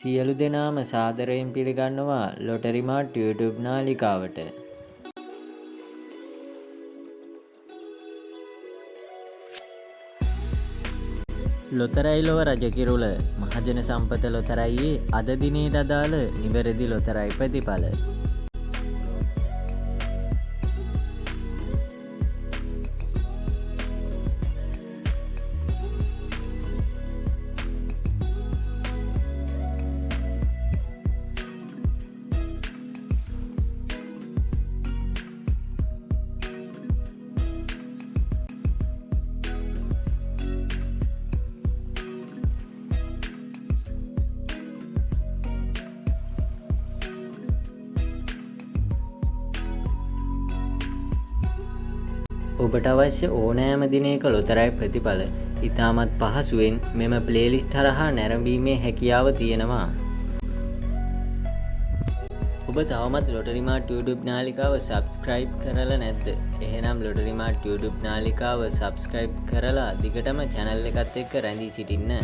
සියලු දෙනාම සාදරයෙන් පිළිගන්නවා ලොටරි මාට් YouTube නාලිකාවට. ලොතරැයි ලොව රජකිරුළ මහජන සම්පත ලොතරැයියේ අද දිනේට අදාළ නිවැරදි ලොතරැයි ප්‍රතිඵල. ඔබට අවශ්‍ය ඕනෑම දිනයක ලොතරැයි ප්‍රතිඵල ඉතාමත් පහසුවෙන් මෙම ප්ලේලිස්ට් හරහා නැරඹීමේ හැකියාව තියෙනවා. ඔබ තවමත් ලොටරි මාට් YouTube නාලිකාව සබ්ස්ක්‍රයිබ් කරලා නැද්ද? එහෙනම් ලොටරි මාට් YouTube නාලිකාව සබ්ස්ක්‍රයිබ් කරලා දිගටම channel එකත් එක්ක රැඳී සිටින්න.